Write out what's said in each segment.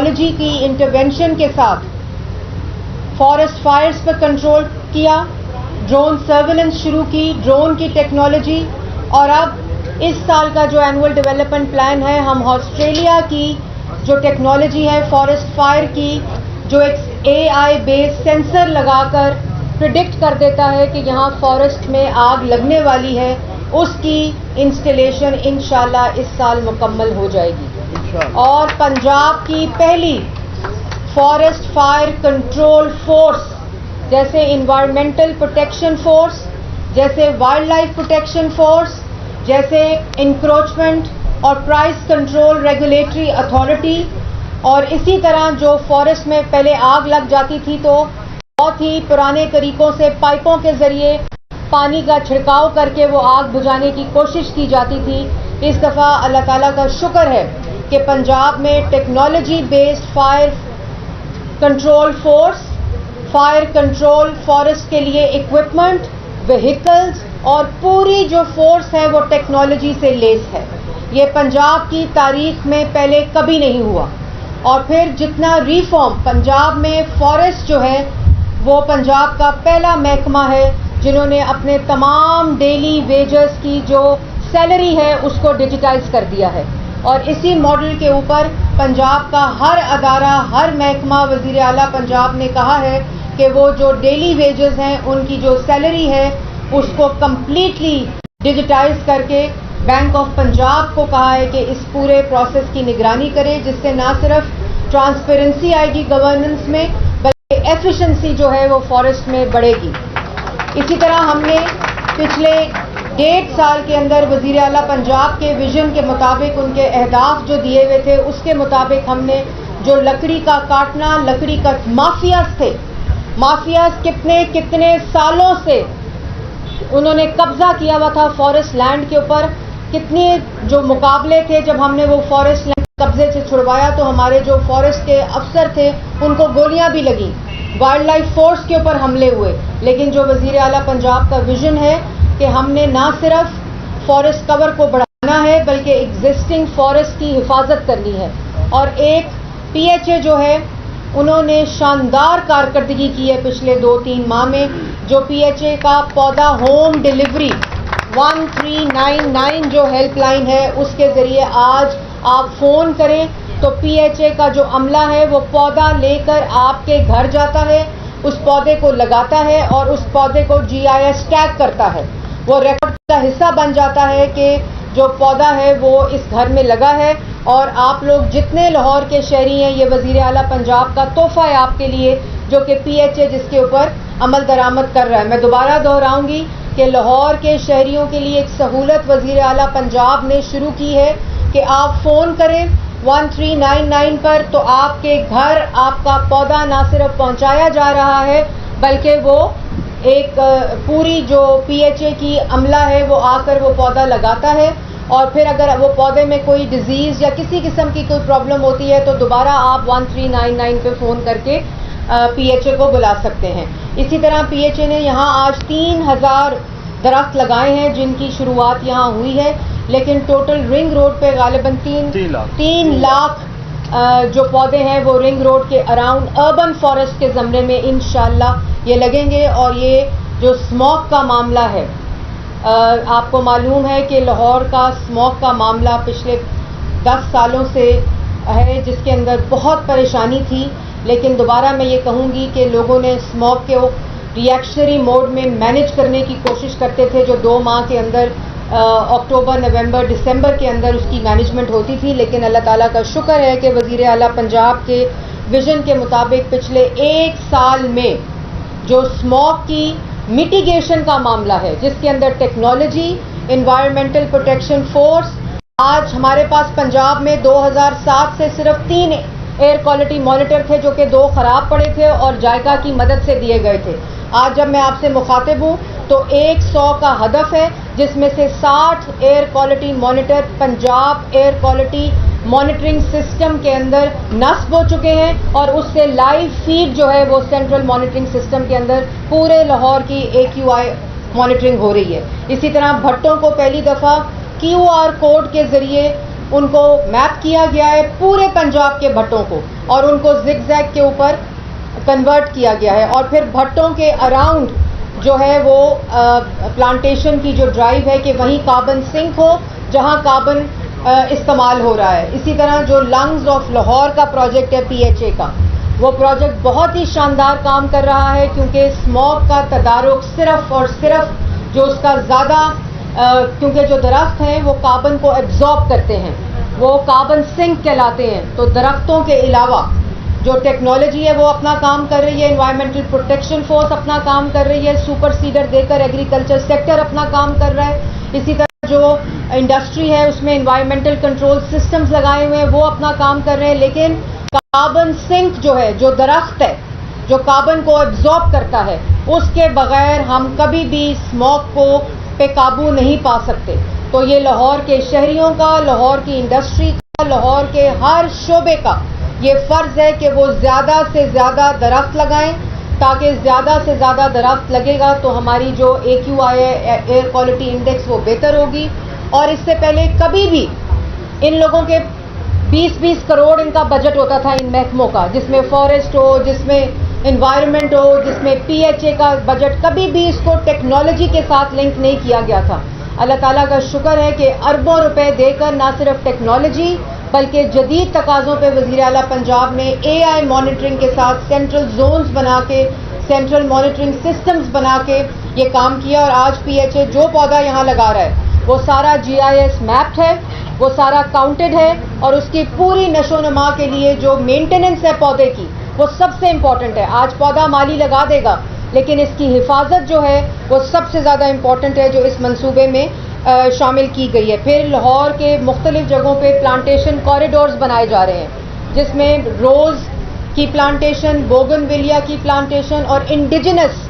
Technology کی intervention کے ساتھ فارسٹ فائرز پر کنٹرول کیا، ڈرون سرویلنس شروع کی، ڈرون کی ٹیکنالوجی، اور اب اس سال کا جو اینول ڈیولپمنٹ پلان ہے، ہم آسٹریلیا کی جو ٹیکنالوجی ہے فارسٹ فائر کی، جو ایک اے آئی بیس سینسر لگا کر پریڈکٹ کر دیتا ہے کہ یہاں فارسٹ میں آگ لگنے والی ہے، اس کی انسٹالیشن انشاءاللہ اس سال مکمل ہو جائے گی، اور پنجاب کی پہلی فارسٹ فائر کنٹرول فورس جیسے انوائرمنٹل پروٹیکشن فورس، جیسے وائلڈ لائف پروٹیکشن فورس، جیسے انکروچمنٹ اور پرائس کنٹرول ریگولیٹری اتھارٹی، اور اسی طرح جو فارسٹ میں پہلے آگ لگ جاتی تھی تو بہت ہی پرانے طریقوں سے پائپوں کے ذریعے پانی کا چھڑکاؤ کر کے وہ آگ بجھانے کی کوشش کی جاتی تھی۔ اس دفعہ اللہ تعالیٰ کا شکر ہے کہ پنجاب میں technology based fire control force, fire control forest کے لیے اکوپمنٹ، وہیکلز اور پوری جو فورس ہے وہ ٹیکنالوجی سے لیس ہے۔ یہ پنجاب کی تاریخ میں پہلے کبھی نہیں ہوا، اور پھر جتنا ریفارم پنجاب میں فارسٹ جو ہے وہ پنجاب کا پہلا محکمہ ہے جنہوں نے اپنے تمام ڈیلی ویجز کی جو سیلری ہے اس کو ڈیجیٹائز کر دیا ہے، اور اسی ماڈل کے اوپر پنجاب کا ہر ادارہ، ہر محکمہ، وزیر اعلیٰ پنجاب نے کہا ہے کہ وہ جو ڈیلی ویجز ہیں ان کی جو سیلری ہے اس کو کمپلیٹلی ڈیجیٹائز کر کے بینک آف پنجاب کو کہا ہے کہ اس پورے پروسیس کی نگرانی کرے، جس سے نہ صرف ٹرانسپیرنسی آئے گی گورننس میں بلکہ ایفیشنسی جو ہے وہ فارسٹ میں بڑھے گی۔ اسی طرح ہم نے پچھلے 1.5 سال کے اندر وزیر اعلیٰ پنجاب کے ویژن کے مطابق ان کے اہداف جو دیے ہوئے تھے اس کے مطابق ہم نے جو لکڑی کا کاٹنا، لکڑی کا مافیاز تھے، مافیاز کتنے سالوں سے انہوں نے قبضہ کیا ہوا تھا فارسٹ لینڈ کے اوپر، کتنے جو مقابلے تھے، جب ہم نے وہ فارسٹ لینڈ قبضے سے چھڑوایا تو ہمارے جو فارسٹ کے افسر تھے ان کو گولیاں بھی لگیں، وائلڈ لائف فورس کے اوپر حملے ہوئے، لیکن جو وزیر اعلیٰ پنجاب کا ویژن ہے کہ ہم نے نہ صرف فارسٹ کور کو بڑھانا ہے بلکہ ایگزسٹنگ فارسٹ کی حفاظت کرنی ہے، اور ایک پی ایچ اے جو ہے انہوں نے شاندار کارکردگی کی ہے پچھلے 2-3 ماہ میں، جو پی ایچ اے کا پودا ہوم ڈیلیوری 1399 جو ہیلپ لائن ہے اس کے ذریعے آج آپ فون کریں تو پی ایچ اے کا جو عملہ ہے وہ پودا لے کر آپ کے گھر جاتا ہے، اس پودے کو لگاتا ہے اور اس پودے کو GIS ٹیگ کرتا ہے، وہ ریکارڈ کا حصہ بن جاتا ہے کہ جو پودا ہے وہ اس گھر میں لگا ہے، اور آپ لوگ جتنے لاہور کے شہری ہیں، یہ وزیر اعلیٰ پنجاب کا تحفہ ہے آپ کے لیے جو کہ پی ایچ اے جس کے اوپر عمل درآمد کر رہا ہے۔ میں دوبارہ دہراؤں گی کہ لاہور کے شہریوں کے لیے ایک سہولت وزیر اعلیٰ پنجاب نے شروع کی ہے کہ آپ فون کریں 1399 پر تو آپ کے گھر آپ کا پودا نہ صرف پہنچایا جا رہا ہے بلکہ وہ ایک پوری جو پی ایچ اے کی عملہ ہے وہ آ کر وہ پودا لگاتا ہے، اور پھر اگر وہ پودے میں کوئی ڈیزیز یا کسی قسم کی کوئی پرابلم ہوتی ہے تو دوبارہ آپ 1399 پہ فون کر کے پی ایچ اے کو بلا سکتے ہیں۔ اسی طرح پی ایچ اے نے یہاں آج 3000 درخت لگائے ہیں جن کی شروعات یہاں ہوئی ہے، لیکن ٹوٹل رنگ روڈ پہ غالباً 3 لاکھ جو پودے ہیں وہ رنگ روڈ کے اراؤنڈ اربن فارسٹ کے زمرے میں انشاءاللہ یہ لگیں گے۔ اور یہ جو اسموک کا معاملہ ہے، آپ کو معلوم ہے کہ لاہور کا اسموک کا معاملہ پچھلے 10 سالوں سے ہے جس کے اندر بہت پریشانی تھی، لیکن دوبارہ میں یہ کہوں گی کہ لوگوں نے اسموک کے ریئیکشنری موڈ میں مینیج کرنے کی کوشش کرتے تھے، جو 2 ماہ کے اندر اکتوبر، نومبر، دسمبر کے اندر اس کی مینجمنٹ ہوتی تھی، لیکن اللہ تعالیٰ کا شکر ہے کہ وزیر اعلیٰ پنجاب کے ویژن کے مطابق پچھلے 1 سال میں جو اسموک کی میٹیگیشن کا معاملہ ہے جس کے اندر ٹیکنالوجی، انوائرمنٹل پروٹیکشن فورس، آج ہمارے پاس پنجاب میں 2007 سے صرف 3 ایئر کوالٹی مانیٹر تھے جو کہ 2 خراب پڑے تھے اور جائکا کی مدد سے دیے گئے تھے۔ آج جب میں آپ سے مخاطب ہوں تو 100 کا ہدف ہے جس میں سے 60 air quality monitor Punjab air quality monitoring system کے اندر نصب ہو چکے ہیں، اور اس سے لائیو فیڈ جو ہے وہ سینٹرل مانیٹرنگ سسٹم کے اندر پورے لاہور کی AQI مانیٹرنگ ہو رہی ہے۔ اسی طرح بھٹوں کو پہلی دفعہ QR کوڈ کے ذریعے ان کو میپ کیا گیا ہے پورے پنجاب کے بھٹوں کو اور ان کو زگ زیگ کے اوپر کنورٹ کیا گیا ہے. اور پھر بھٹوں کے اراؤنڈ جو ہے وہ پلانٹیشن کی جو ڈرائیو ہے کہ وہیں کاربن سنک ہو جہاں کاربن استعمال ہو رہا ہے. اسی طرح جو لنگز آف لاہور کا پروجیکٹ ہے PHA کا، وہ پروجیکٹ بہت ہی شاندار کام کر رہا ہے کیونکہ اسموگ کا تدارک صرف اور صرف جو اس کا زیادہ کیونکہ جو درخت ہیں وہ کاربن کو ایبزارب کرتے ہیں، وہ کاربن سنک کہلاتے ہیں. تو درختوں کے علاوہ جو ٹیکنالوجی ہے وہ اپنا کام کر رہی ہے، انوائرمنٹل پروٹیکشن فورس اپنا کام کر رہی ہے، سپر سیڈر دے کر ایگریکلچر سیکٹر اپنا کام کر رہا ہے. اسی طرح جو انڈسٹری ہے اس میں انوائرمنٹل کنٹرول سسٹمز لگائے ہوئے ہیں وہ اپنا کام کر رہے ہیں. لیکن کاربن سنک جو ہے، جو درخت ہے جو کاربن کو ایبزارب کرتا ہے، اس کے بغیر ہم کبھی بھی اسموگ کو پہ قابو نہیں پا سکتے. تو یہ لاہور کے شہریوں کا، لاہور کی انڈسٹری کا، لاہور کے ہر شعبے کا یہ فرض ہے کہ وہ زیادہ سے زیادہ درخت لگائیں تاکہ زیادہ سے زیادہ درخت لگے گا تو ہماری جو AQI ہے ایئر کوالٹی انڈیکس وہ بہتر ہوگی. اور اس سے پہلے کبھی بھی ان لوگوں کے 20-20 کروڑ ان کا بجٹ ہوتا تھا ان محکموں کا، جس میں فارسٹ ہو، جس میں انوائرمنٹ ہو، جس میں PHA کا بجٹ، کبھی بھی اس کو ٹیکنالوجی کے ساتھ لنک نہیں کیا گیا تھا. اللہ تعالیٰ کا شکر ہے کہ اربوں روپے دے کر نہ صرف ٹیکنالوجی بلکہ جدید تقاضوں پہ وزیر اعلیٰ پنجاب نے AI مانیٹرنگ کے ساتھ سینٹرل زونز بنا کے، سینٹرل مانیٹرنگ سسٹمز بنا کے یہ کام کیا. اور آج PHA جو پودا یہاں لگا رہا ہے وہ سارا GIS میپڈ ہے، وہ سارا کاؤنٹڈ ہے، اور اس کی پوری نشو و نما کے لیے جو مینٹیننس ہے پودے کی وہ سب سے امپورٹنٹ ہے. آج پودا مالی لگا دے گا لیکن اس کی حفاظت جو ہے وہ سب سے زیادہ امپورٹنٹ ہے جو اس منصوبے میں شامل کی گئی ہے. پھر لاہور کے مختلف جگہوں پہ پلانٹیشن کوریڈورز بنائے جا رہے ہیں جس میں روز کی پلانٹیشن، بوگن ویلیا کی پلانٹیشن اور انڈیجنس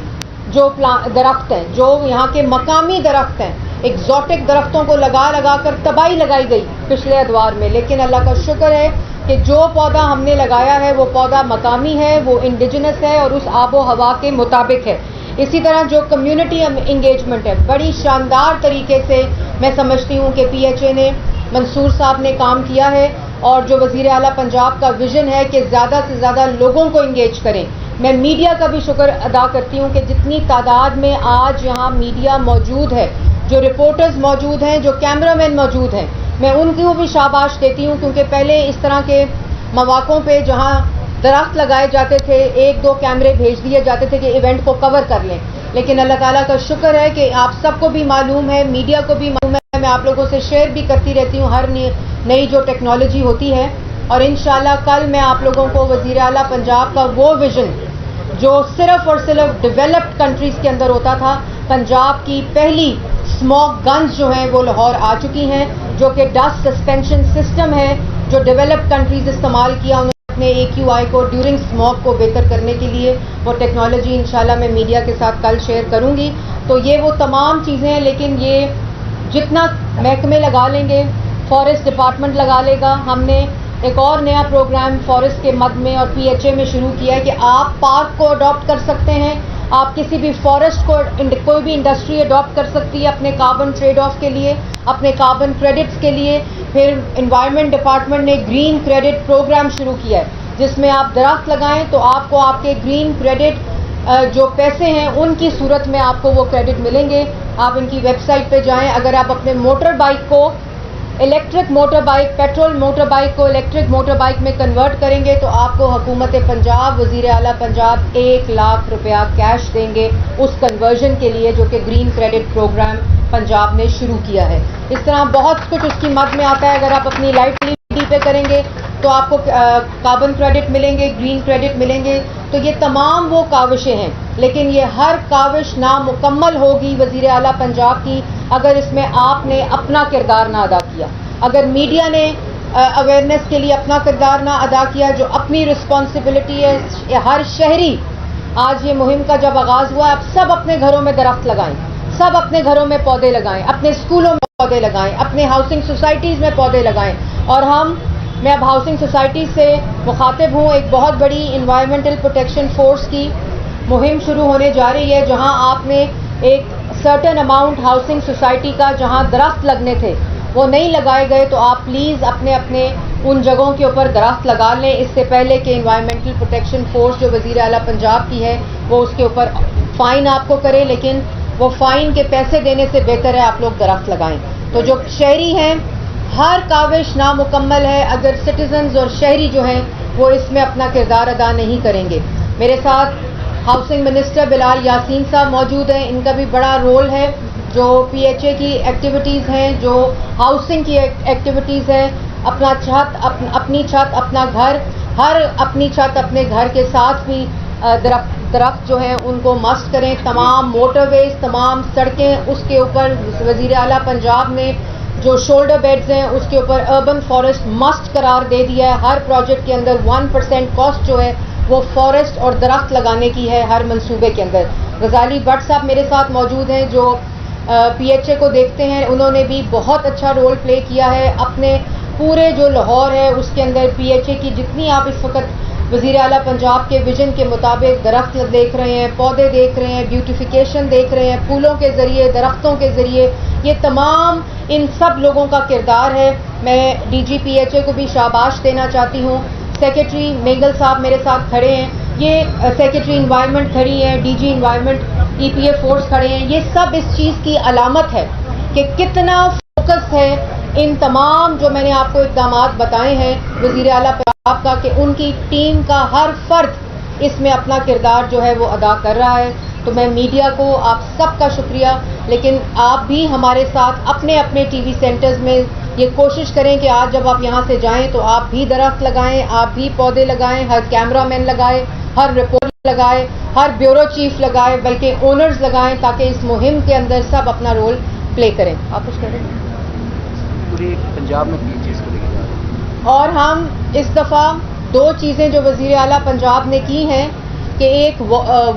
جو درخت ہیں، جو یہاں کے مقامی درخت ہیں، ایگزوٹک درختوں کو لگا کر تباہی لگائی گئی پچھلے ادوار میں. لیکن اللہ کا شکر ہے کہ جو پودا ہم نے لگایا ہے وہ پودا مقامی ہے، وہ انڈیجنس ہے اور اس آب و ہوا کے مطابق ہے. اسی طرح جو کمیونٹی انگیجمنٹ ہے بڑی شاندار طریقے سے میں سمجھتی ہوں کہ PHA نے، منصور صاحب نے کام کیا ہے. اور جو وزیر اعلیٰ پنجاب کا ویژن ہے کہ زیادہ سے زیادہ لوگوں کو انگیج کریں. میں میڈیا کا بھی شکر ادا کرتی ہوں کہ جتنی تعداد میں آج یہاں میڈیا موجود ہے، جو رپورٹرز موجود ہیں، جو کیمرہ مین موجود ہیں، میں ان کو بھی شاباش دیتی ہوں کیونکہ پہلے اس طرح کے مواقعوں پہ جہاں درخت لگائے جاتے تھے 1-2 کیمرے بھیج دیے جاتے تھے کہ ایونٹ کو کور کر لیں. لیکن اللہ تعالیٰ کا شکر ہے کہ آپ سب کو بھی معلوم ہے، میڈیا کو بھی معلوم ہے، میں آپ لوگوں سے شیئر بھی کرتی رہتی ہوں ہر نئی جو ٹیکنالوجی ہوتی ہے. اور انشاءاللہ کل میں آپ لوگوں کو وزیر اعلیٰ پنجاب کا وہ ویژن جو صرف اور صرف ڈیولپڈ کنٹریز کے اندر ہوتا تھا، پنجاب کی پہلی اسموگ گنز جو ہیں وہ لاہور آ چکی ہیں، جو کہ ڈسٹ سسپینشن سسٹم ہے جو ڈیولپڈ کنٹریز استعمال کیا انہوں نے اپنے AQI کو ڈیورنگ اسموگ کو بہتر کرنے کے لیے. وہ ٹیکنالوجی انشاءاللہ میں میڈیا کے ساتھ کل شیئر کروں گی. تو یہ وہ تمام چیزیں ہیں، لیکن یہ جتنا محکمے لگا لیں گے، فارسٹ ڈپارٹمنٹ لگا لے گا. ہم نے ایک اور نیا پروگرام فارسٹ کے مد میں اور PHA میں شروع کیا ہے کہ آپ پارک کو اڈاپٹ کر سکتے ہیں، آپ کسی بھی فارسٹ کو کوئی بھی انڈسٹری اڈاپٹ کر سکتی ہے اپنے کاربن ٹریڈ آف کے لیے، اپنے کاربن کریڈٹس کے لیے. پھر انوائرمنٹ ڈپارٹمنٹ نے گرین کریڈٹ پروگرام شروع کیا ہے جس میں آپ درخت لگائیں تو آپ کو آپ کے گرین کریڈٹ جو پیسے ہیں ان کی صورت میں آپ کو وہ کریڈٹ ملیں گے. آپ ان کی ویب سائٹ پہ جائیں. اگر آپ اپنے موٹر بائک کو electric motor bike, petrol motor bike کو الیکٹرک موٹر بائک میں کنورٹ کریں گے تو آپ کو حکومت پنجاب، وزیر اعلیٰ پنجاب 1 لاکھ روپیہ کیش دیں گے اس کنورژن کے لیے جو کہ گرین کریڈٹ پروگرام پنجاب نے شروع کیا ہے. اس طرح بہت کچھ اس کی مد میں آتا ہے. اگر آپ اپنی لائٹ LED پہ کریں گے تو آپ کو کاربن کریڈٹ ملیں گے، گرین کریڈٹ ملیں گے. تو یہ تمام وہ کاوشیں ہیں، لیکن یہ ہر کاوش نامکمل ہوگی وزیر اعلیٰ پنجاب کی اگر اس میں آپ نے اپنا کردار نہ ادا کیا، اگر میڈیا نے اویئرنیس کے لیے اپنا کردار نہ ادا کیا جو اپنی رسپانسبلٹی ہے. ہر شہری آج یہ مہم کا جب آغاز ہوا، آپ سب اپنے گھروں میں درخت لگائیں، سب اپنے گھروں میں پودے لگائیں، اپنے اسکولوں میں پودے لگائیں، اپنے ہاؤسنگ سوسائٹیز میں پودے لگائیں. اور میں اب ہاؤسنگ سوسائٹی سے مخاطب ہوں. ایک بہت بڑی انوائرمنٹل پروٹیکشن فورس کی مہم شروع ہونے جا رہی ہے جہاں آپ نے ایک سرٹن اماؤنٹ ہاؤسنگ سوسائٹی کا جہاں درخت لگنے تھے وہ نہیں لگائے گئے تو آپ پلیز اپنے اپنے ان جگہوں کے اوپر درخت لگا لیں، اس سے پہلے کہ انوائرمنٹل پروٹیکشن فورس جو وزیر اعلیٰ پنجاب کی ہے وہ اس کے اوپر فائن آپ کو کرے، لیکن وہ فائن کے پیسے دینے سے بہتر ہے آپ لوگ درخت لگائیں۔ تو جو شہری ہیں، ہر کاوش نامکمل ہے اگر سٹیزنز اور شہری جو ہیں وہ اس میں اپنا کردار ادا نہیں کریں گے۔ میرے ساتھ ہاؤسنگ منسٹر بلال یاسین صاحب موجود ہیں، ان کا بھی بڑا رول ہے، جو پی ایچ اے کی ایکٹیویٹیز ہیں، جو ہاؤسنگ کی ایکٹیویٹیز ہیں، اپنا چھت اپنی چھت اپنا گھر، ہر اپنی چھت اپنے گھر کے ساتھ بھی درخت جو ہیں ان کو مسٹ کریں۔ تمام موٹر ویز، تمام سڑکیں، اس کے اوپر وزیر اعلیٰ پنجاب نے جو شولڈر بیڈز ہیں اس کے اوپر اربن فارسٹ مسٹ قرار دے دیا ہے۔ ہر پروجیکٹ کے اندر 1% کاسٹ جو ہے وہ فارسٹ اور درخت لگانے کی ہے ہر منصوبے کے اندر۔ غزالی بٹ صاحب میرے ساتھ موجود ہیں جو پی ایچ اے کو دیکھتے ہیں، انہوں نے بھی بہت اچھا رول پلے کیا ہے اپنے پورے جو لاہور ہے اس کے اندر۔ پی ایچ اے کی جتنی آپ اس وقت وزیر اعلیٰ پنجاب کے ویژن کے مطابق درخت دیکھ رہے ہیں، پودے دیکھ رہے ہیں، بیوٹیفیکیشن دیکھ رہے ہیں، پھولوں کے ذریعے، درختوں کے ذریعے، یہ تمام ان سب لوگوں کا کردار ہے۔ میں D G P H A کو بھی شاباش دینا چاہتی ہوں۔ سیکرٹری میگل صاحب میرے ساتھ کھڑے ہیں، یہ سیکرٹری انوائرمنٹ کھڑی ہیں، D G environment E P A force کھڑے ہیں، یہ سب اس چیز کی علامت ہے کہ کتنا فوکس ہے ان تمام جو میں نے آپ کو اقدامات بتائے ہیں وزیر اعلیٰ پنجاب کا، کہ ان کی ٹیم کا ہر فرد اس میں اپنا کردار جو ہے وہ ادا کر رہا ہے۔ تو میں میڈیا کو آپ سب کا شکریہ، لیکن آپ بھی ہمارے ساتھ اپنے اپنے ٹی وی سینٹرز میں یہ کوشش کریں کہ آج جب آپ یہاں سے جائیں تو آپ بھی درخت لگائیں، آپ بھی پودے لگائیں، ہر کیمرہ مین لگائے، ہر رپورٹر لگائے، ہر بیورو چیف لگائے، بلکہ اونرز لگائیں، تاکہ اس مہم کے اندر سب اپنا رول پلے کریں۔ آپ کچھ کہہ رہے ہیں؟ پورے پنجاب میں بھی چیز کو لے کے، اور ہم اس دفعہ 2 چیزیں جو وزیر اعلیٰ پنجاب نے کی ہیں کہ ایک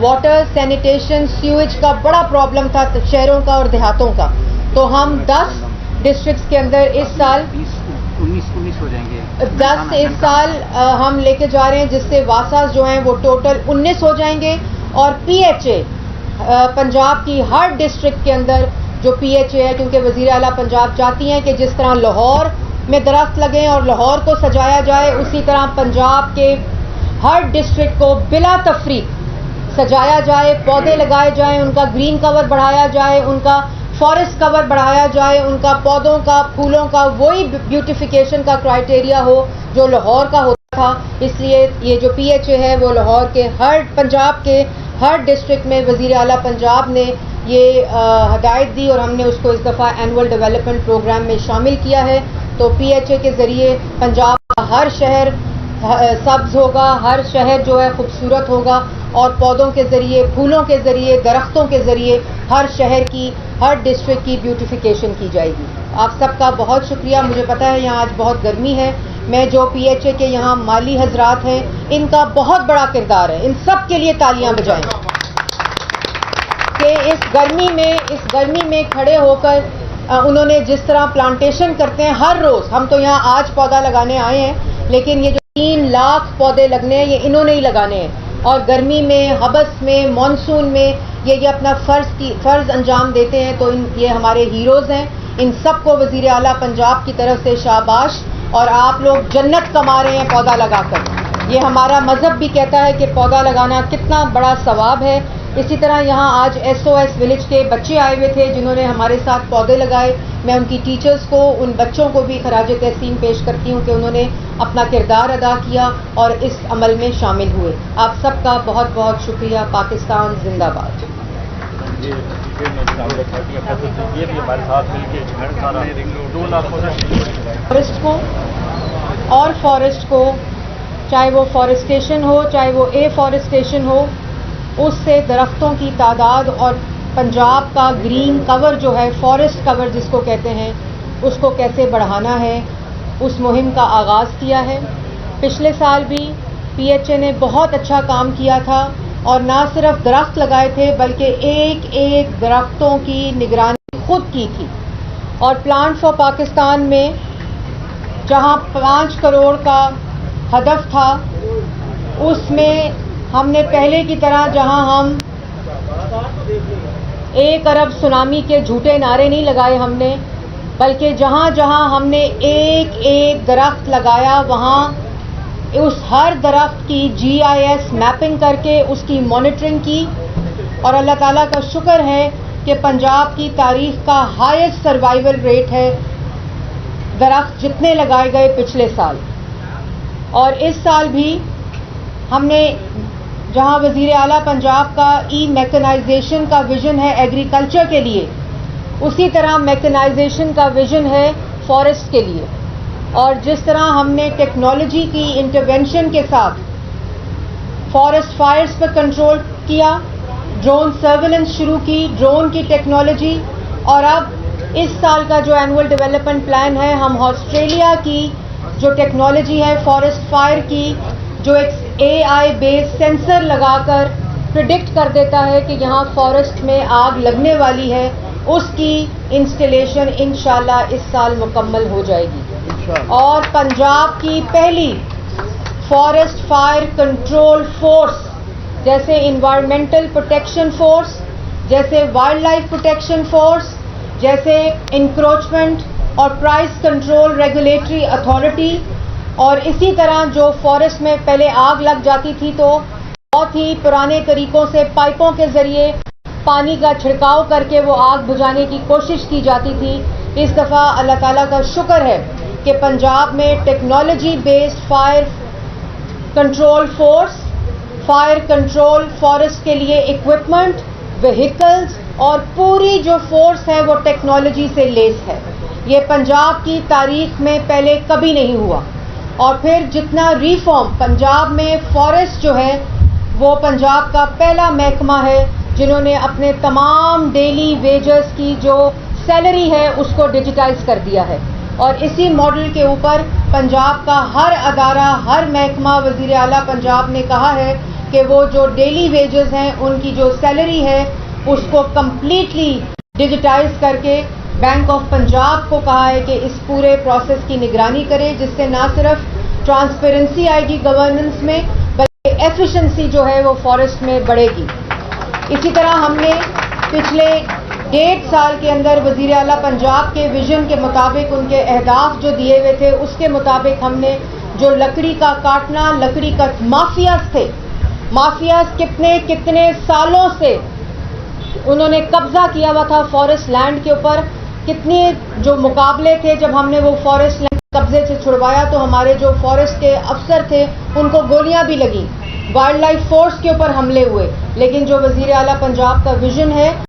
واٹر سینیٹیشن سیویج کا بڑا پرابلم تھا شہروں کا اور دیہاتوں کا، تو ہم 10 ڈسٹرکٹس کے اندر اس سال 19 ہو جائیں گے، 10 اس سال ہم لے کے جا رہے ہیں، جس سے واساز جو ہیں وہ ٹوٹل 19 ہو جائیں گے۔ اور پی ایچ اے پنجاب کی ہر ڈسٹرکٹ کے اندر جو پی ایچ اے ہے، کیونکہ وزیر اعلیٰ پنجاب چاہتی ہیں کہ جس طرح لاہور میں درخت لگیں اور لاہور کو سجایا جائے، اسی طرح پنجاب کے ہر ڈسٹرکٹ کو بلا تفریق سجایا جائے، پودے لگائے جائیں، ان کا گرین کور بڑھایا جائے، ان کا فارسٹ کور بڑھایا جائے، ان کا پودوں کا، پھولوں کا وہی بیوٹیفیکیشن کا کرائٹیریا ہو جو لاہور کا ہوتا تھا۔ اس لیے یہ جو پی ایچ اے ہے وہ لاہور کے پنجاب کے ہر ڈسٹرکٹ میں وزیر اعلیٰ پنجاب نے یہ ہدایت دی، اور ہم نے اس کو اس دفعہ اینول ڈیولپمنٹ پروگرام میں شامل کیا ہے۔ تو پی ایچ اے کے ذریعے پنجاب کا ہر شہر سبز ہوگا، ہر شہر جو ہے خوبصورت ہوگا، اور پودوں کے ذریعے، پھولوں کے ذریعے، درختوں کے ذریعے ہر شہر کی، ہر ڈسٹرکٹ کی بیوٹیفیکیشن کی جائے گی۔ آپ سب کا بہت شکریہ۔ مجھے پتا ہے یہاں آج بہت گرمی ہے، میں جو پی ایچ اے کے یہاں مالی حضرات ہیں ان کا بہت بڑا کردار ہے، ان سب کے لیے تالیاں بجائیں کہ اس گرمی میں کھڑے ہو کر انہوں نے جس طرح پلانٹیشن کرتے ہیں ہر روز، ہم تو یہاں آج پودا لگانے آئے ہیں، لیکن یہ جو 3 لاکھ پودے لگنے ہیں یہ انہوں نے ہی لگانے ہیں، اور گرمی میں، حبس میں، مانسون میں یہ اپنا فرض انجام دیتے ہیں۔ تو یہ ہمارے ہیروز ہیں، ان سب کو وزیر اعلیٰ پنجاب کی طرف سے شاباش، اور آپ لوگ جنت کما رہے ہیں پودا لگا کر۔ یہ ہمارا مذہب بھی کہتا ہے کہ پودا لگانا کتنا بڑا ثواب ہے۔ اسی طرح یہاں آج ایس او ایس ولیج کے بچے آئے ہوئے تھے جنہوں نے ہمارے ساتھ پودے لگائے۔ میں ان کی ٹیچرز کو، ان بچوں کو بھی خراج تحسین پیش کرتی ہوں کہ انہوں نے اپنا کردار ادا کیا اور اس عمل میں شامل ہوئے۔ آپ سب کا بہت بہت شکریہ۔ پاکستان زندہ باد۔ فارسٹ کو چاہے وہ فارسٹیشن ہو، چاہے وہ اے فارسٹیشن ہو، اس سے درختوں کی تعداد اور پنجاب کا گرین کور جو ہے، فارسٹ کور جس کو کہتے ہیں، اس کو کیسے بڑھانا ہے، اس مہم کا آغاز کیا ہے۔ پچھلے سال بھی پی ایچ اے نے بہت اچھا کام کیا تھا، اور نہ صرف درخت لگائے تھے بلکہ ایک درختوں کی نگرانی خود کی تھی۔ اور پلانٹ فار پاکستان میں جہاں 5 کروڑ کا ہدف تھا، اس میں ہم نے پہلے کی طرح جہاں ہم 1 ارب سونامی کے جھوٹے نعرے نہیں لگائے، ہم نے بلکہ جہاں جہاں ہم نے ایک ایک درخت لگایا وہاں اس ہر درخت کی GIS میپنگ کر کے اس کی مانیٹرنگ کی، اور اللہ تعالیٰ کا شکر ہے کہ پنجاب کی تاریخ کا ہائیسٹ سروائیول ریٹ ہے درخت جتنے لگائے گئے پچھلے سال۔ اور اس سال بھی ہم نے جہاں وزیر اعلیٰ پنجاب کا میکنائزیشن کا ویژن ہے ایگریکلچر کے لیے، اسی طرح میکنائزیشن کا ویژن ہے فارسٹ کے لیے، اور جس طرح ہم نے ٹیکنالوجی کی انٹرونشن کے ساتھ فارسٹ فائرز پر کنٹرول کیا، ڈرون سرویلنس شروع کی، ڈرون کی ٹیکنالوجی، اور اب اس سال کا جو اینول ڈیولپمنٹ پلان ہے ہم آسٹریلیا کی جو ٹیکنالوجی ہے فارسٹ فائر کی، جو ایک AI بیس سینسر لگا کر پریڈکٹ کر دیتا ہے کہ یہاں فارسٹ میں آگ لگنے والی ہے، اس کی انسٹالیشن انشاءاللہ اس سال مکمل ہو جائے گی، اور پنجاب کی پہلی فارسٹ فائر کنٹرول فورس جیسے انوائرمنٹل پروٹیکشن فورس، جیسے وائلڈ لائف پروٹیکشن فورس، جیسے انکروچمنٹ اور پرائس کنٹرول ریگولیٹری اتھارٹی، اور اسی طرح جو فارسٹ میں پہلے آگ لگ جاتی تھی تو بہت ہی پرانے طریقوں سے پائپوں کے ذریعے پانی کا چھڑکاؤ کر کے وہ آگ بجھانے کی کوشش کی جاتی تھی۔ اس دفعہ اللہ تعالیٰ کا شکر ہے کہ پنجاب میں technology based fire control force, fire control forest کے لیے اکوپمنٹ، وہیکلز اور پوری جو فورس ہے وہ ٹیکنالوجی سے لیس ہے۔ یہ پنجاب کی تاریخ میں پہلے کبھی نہیں ہوا، اور پھر جتنا ریفارم پنجاب میں فارسٹ جو ہے وہ پنجاب کا پہلا محکمہ ہے جنہوں نے اپنے تمام ڈیلی ویجز کی جو سیلری ہے اس کو ڈیجیٹائز کر دیا ہے، اور اسی ماڈل کے اوپر پنجاب کا ہر ادارہ، ہر محکمہ وزیر اعلیٰ پنجاب نے کہا ہے کہ وہ جو ڈیلی ویجز ہیں ان کی جو سیلری ہے اس کو کمپلیٹلی ڈیجیٹائز کر کے بینک آف پنجاب کو کہا ہے کہ اس پورے پروسیس کی نگرانی کرے، جس سے نہ صرف ٹرانسپیرنسی آئے گی گورننس میں بلکہ ایفیشنسی جو ہے وہ فارسٹ میں بڑھے گی۔ اسی طرح ہم نے پچھلے 1.5 سال کے اندر وزیر اعلیٰ پنجاب کے ویژن کے مطابق ان کے اہداف جو دیے ہوئے تھے اس کے مطابق ہم نے جو لکڑی کا کاٹنا، لکڑی کا مافیاز تھے، مافیاز کتنے سالوں سے انہوں نے قبضہ کیا ہوا تھا فارسٹ لینڈ کے اوپر، کتنے جو مقابلے تھے جب ہم نے وہ فارسٹ لینڈ قبضے سے چھڑوایا تو ہمارے جو فارسٹ کے افسر تھے ان کو گولیاں بھی لگیں، وائلڈ لائف فورس کے اوپر حملے ہوئے، لیکن جو وزیر اعلیٰ پنجاب کا ویژن ہے